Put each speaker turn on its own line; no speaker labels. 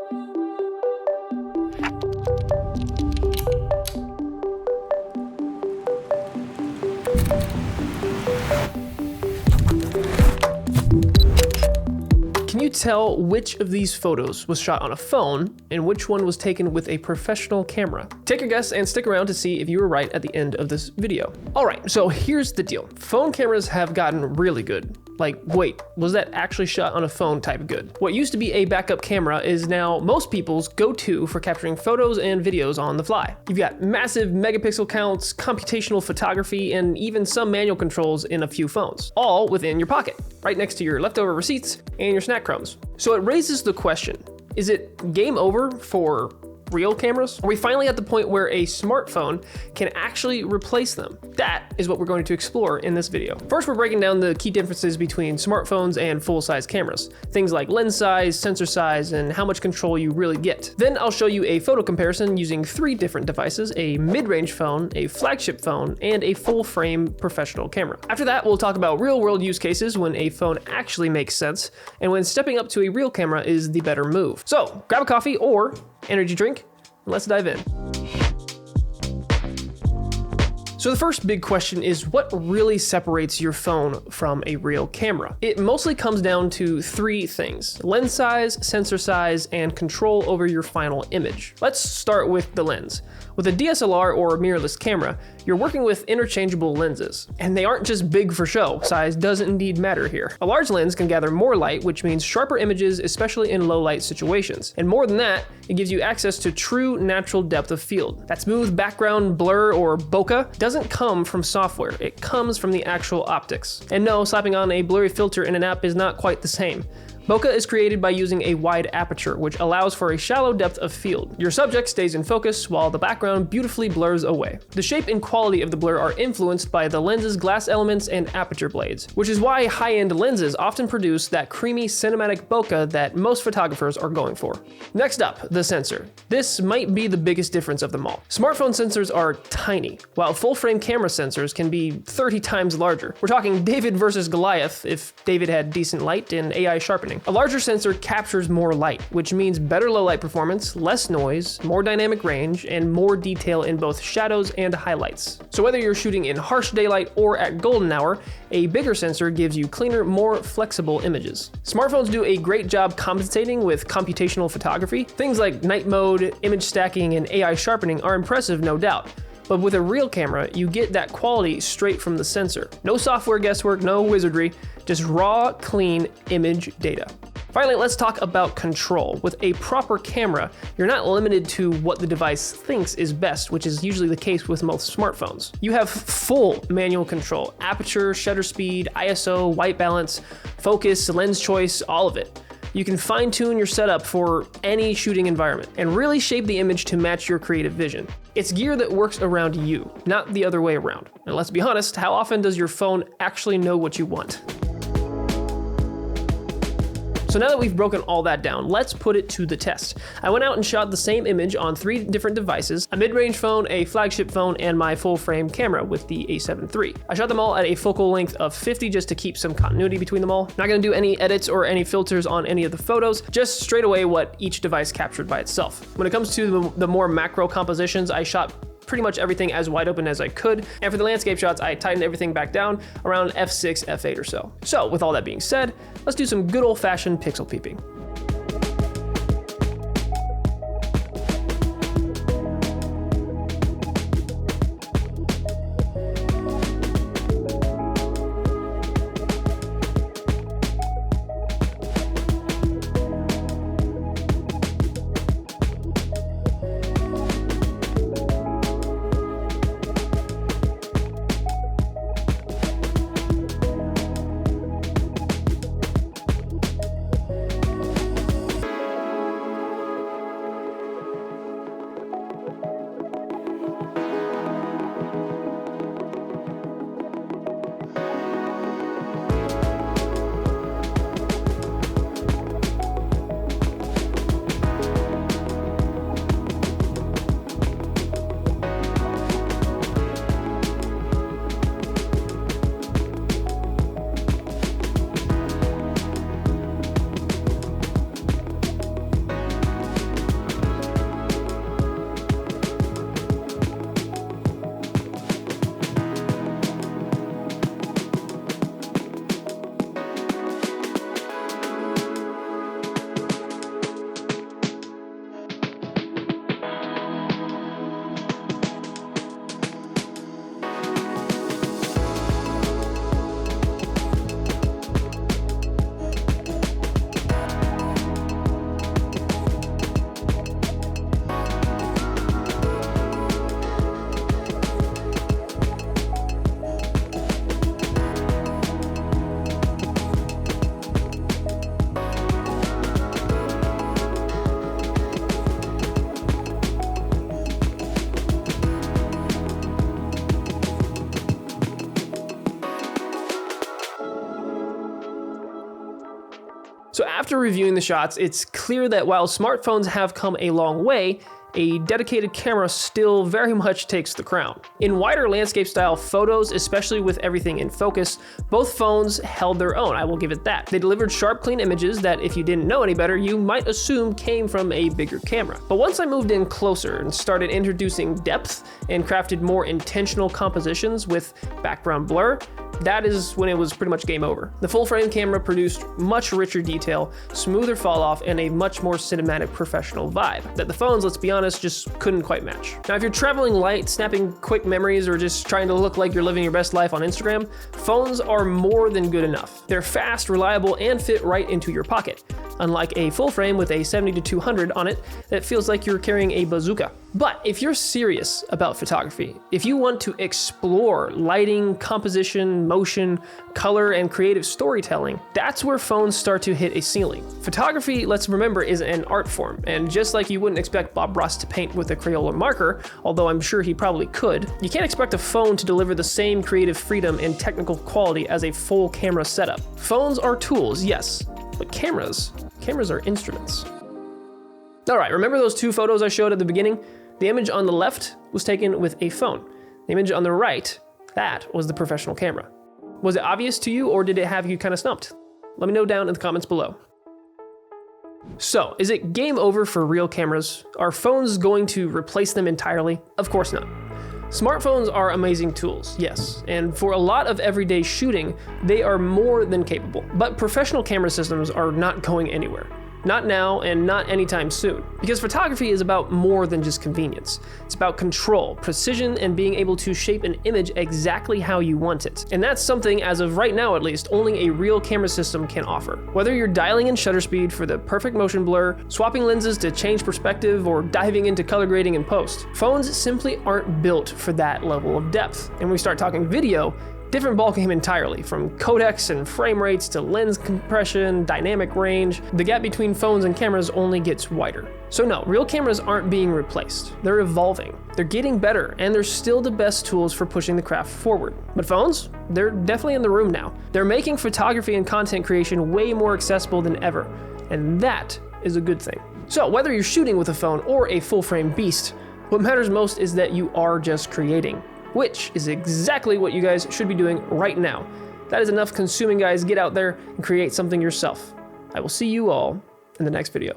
Can you tell which of these photos was shot on a phone and which one was taken with a professional camera? Take your guess and stick around to see if you were right at the end of this video. Alright, so here's the deal. Phone cameras have gotten really good. Like, wait, was that actually shot on a phone type good? What used to be a backup camera is now most people's go-to for capturing photos and videos on the fly. You've got massive megapixel counts, computational photography, and even some manual controls in a few phones, all within your pocket, right next to your leftover receipts and your snack crumbs. So it raises the question, is it game over for real cameras? Are we finally at the point where a smartphone can actually replace them? That is what we're going to explore in this video. First, we're breaking down the key differences between smartphones and full-size cameras. Things like lens size, sensor size, and how much control you really get. Then I'll show you a photo comparison using 3 different devices, a mid-range phone, a flagship phone, and a full-frame professional camera. After that, we'll talk about real-world use cases when a phone actually makes sense, and when stepping up to a real camera is the better move. So, grab a coffee or energy drink, and let's dive in. So the first big question is, what really separates your phone from a real camera? It mostly comes down to 3 things: lens size, sensor size, and control over your final image. Let's start with the lens. With a DSLR or mirrorless camera, you're working with interchangeable lenses. And they aren't just big for show, size does indeed matter here. A large lens can gather more light, which means sharper images, especially in low light situations. And more than that, it gives you access to true natural depth of field. That smooth background blur or bokeh doesn't come from software, it comes from the actual optics. And no, slapping on a blurry filter in an app is not quite the same. Bokeh is created by using a wide aperture, which allows for a shallow depth of field. Your subject stays in focus while the background beautifully blurs away. The shape and quality of the blur are influenced by the lens's glass elements and aperture blades, which is why high-end lenses often produce that creamy cinematic bokeh that most photographers are going for. Next up, the sensor. This might be the biggest difference of them all. Smartphone sensors are tiny, while full-frame camera sensors can be 30 times larger. We're talking David versus Goliath if David had decent light and AI sharpening. A larger sensor captures more light, which means better low light performance, less noise, more dynamic range, and more detail in both shadows and highlights. So whether you're shooting in harsh daylight or at golden hour, a bigger sensor gives you cleaner, more flexible images. Smartphones do a great job compensating with computational photography. Things like night mode, image stacking, and AI sharpening are impressive, no doubt. But with a real camera, you get that quality straight from the sensor. No software guesswork, no wizardry, just raw, clean image data. Finally, let's talk about control. With a proper camera, you're not limited to what the device thinks is best, which is usually the case with most smartphones. You have full manual control: aperture, shutter speed, ISO, white balance, focus, lens choice, all of it. You can fine-tune your setup for any shooting environment and really shape the image to match your creative vision. It's gear that works around you, not the other way around. And let's be honest, how often does your phone actually know what you want? So now that we've broken all that down, let's put it to the test. I went out and shot the same image on 3 different devices: a mid-range phone, a flagship phone, and my full-frame camera with the A7 III. I shot them all at a focal length of 50 just to keep some continuity between them all. Not gonna do any edits or any filters on any of the photos, just straight away what each device captured by itself. When it comes to the more macro compositions, I shot pretty much everything as wide open as I could. And for the landscape shots, I tightened everything back down around f6, f8 or so. So with all that being said, let's do some good old-fashioned pixel peeping. after reviewing the shots, it's clear that while smartphones have come a long way, a dedicated camera still very much takes the crown. In wider landscape style photos, especially with everything in focus, both phones held their own, I will give it that. They delivered sharp, clean images that, if you didn't know any better, you might assume came from a bigger camera. But once I moved in closer and started introducing depth and crafted more intentional compositions with background blur, that is when it was pretty much game over. The full frame camera produced much richer detail, smoother fall off, and a much more cinematic professional vibe that the phones, let's be honest, just couldn't quite match. Now, if you're traveling light, snapping quick memories, or just trying to look like you're living your best life on Instagram, phones are more than good enough. They're fast, reliable, and fit right into your pocket, unlike a full frame with a 70-200 on it that feels like you're carrying a bazooka. But if you're serious about photography, if you want to explore lighting, composition, motion, color, and creative storytelling, that's where phones start to hit a ceiling. Photography, let's remember, is an art form, and just like you wouldn't expect Bob Ross to paint with a Crayola marker, although I'm sure he probably could, you can't expect a phone to deliver the same creative freedom and technical quality as a full camera setup. Phones are tools, yes, but cameras are instruments. All right, remember those two photos I showed at the beginning? The image on the left was taken with a phone. The image on the right, that was the professional camera. Was it obvious to you, or did it have you kind of stumped? Let me know down in the comments below. So, is it game over for real cameras? Are phones going to replace them entirely? Of course not. Smartphones are amazing tools, yes, and for a lot of everyday shooting, they are more than capable. But professional camera systems are not going anywhere. Not now and not anytime soon, because photography is about more than just convenience. It's about control, precision, and being able to shape an image exactly how you want it. And that's something, as of right now at least, only a real camera system can offer. Whether you're dialing in shutter speed for the perfect motion blur, swapping lenses to change perspective, or diving into color grading in post, phones simply aren't built for that level of depth. And when we start talking video, different ballgame entirely, from codecs and frame rates to lens compression, dynamic range. The gap between phones and cameras only gets wider. So no, real cameras aren't being replaced. They're evolving. They're getting better, and they're still the best tools for pushing the craft forward. But phones? They're definitely in the room now. They're making photography and content creation way more accessible than ever, and that is a good thing. So whether you're shooting with a phone or a full-frame beast, what matters most is that you are just creating, which is exactly what you guys should be doing right now. That is enough consuming, guys. Get out there and create something yourself. I will see you all in the next video.